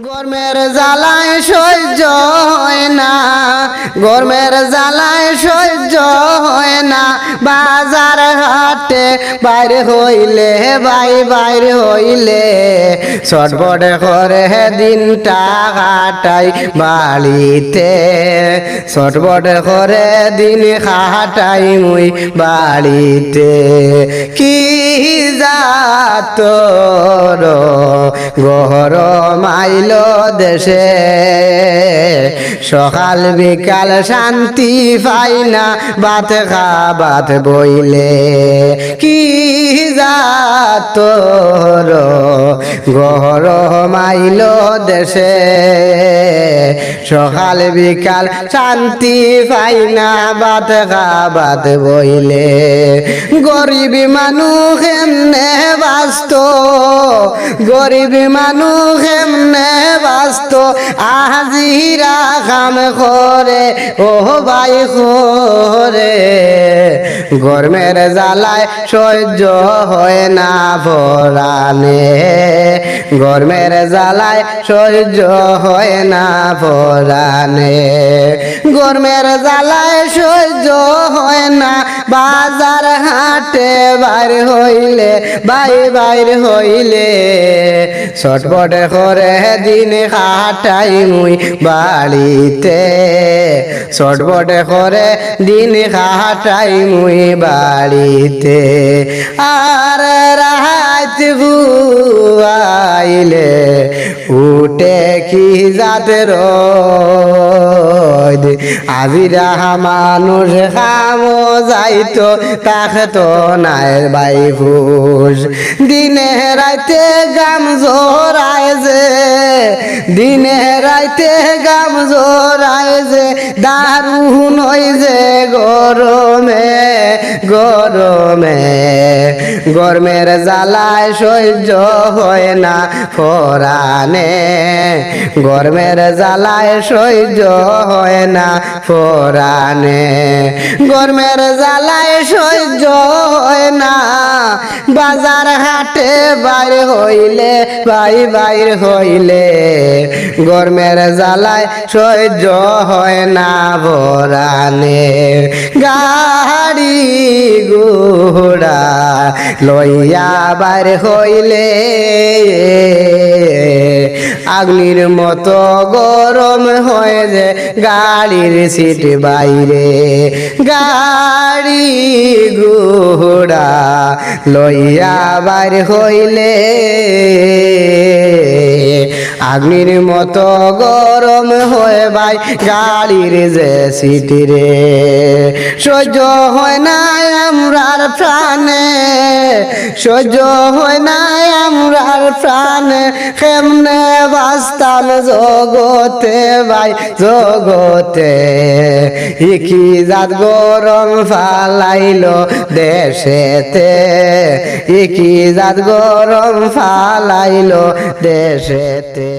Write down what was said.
গরমের জ্বালায় সহ্য হয় না, গরমের জ্বালায় সহ্য হয় না। বাজার হাটে বাইর হইলে বাইর হইলে ছটফট করে দিনটা কাটাই বাড়িতে, ছটফট করে দিন কাটাই মুই বাড়িতে। কি যাত গরম আইল দেশে, সকাল বিকাল শান্তি পাই না ভাত খাবাত বইলে। কি যাত গরম আইল দেশে, সকাল বিকাল শান্তি পাই না ভাত খাবাত বইলে। গরিব মানুষ এমনে বাঁচত, গরিব মানুষ এমনে বাঁচত, আজিরা কাম করে ও ভাই করে। গরমের জ্বালায় সহ্য হয় না পরাণে, গরমের জ্বালায় সহ্য হয় না পরাণে। গরমের জ্বালায় সহ্য হয় না বাজার হাটে বাইর হইলে বাইর হইলে। ছটফট করে দিন কাটাই মুই বাড়িতে, ছটফট করে দিন কাটাই মুই বাড়িতে। আর রাত বুয়াইলে উঠে কি জাতের আজিরা মানুষ খামো যাইতো তাকে তো নাই বাই ফুস। দিনে রাইতে গাম জোরায় যে, দিনে রাইতে গাম জোরায় যে, দারুণ হই যে গরমে গরমে। গরমের জ্বালায় সহ্য হয় না পরাণে, গরমের জ্বালায় সহ্য হয় না পরাণে। গরমের জ্বালায় সহ্য হয় না বাজার হাটে বাইর হইলে বাইর হইলে। গরমের জ্বালায় সহ্য হয় না পরাণে। গাড়ি ঘোড়া লইয়া বাইর হইলে আগুনের মতো গরম হয়ে যে গাড়ির সিট বাইরে। গাড়ি ঘোড়া লইয়া বাইর হইলে আগুনের মতো গরম হয়ে ভাই গাড়ির যে সিট রে। সহ্য হয় না আমরার প্রাণে, সহ্য হয় না আমরার প্রাণে। কেমনে বাস্তান জগতে ভাই জগতে, কি জাত গরম ফালাইল দেশেতে, কি জাত গরম ফালাইল দেশেতে।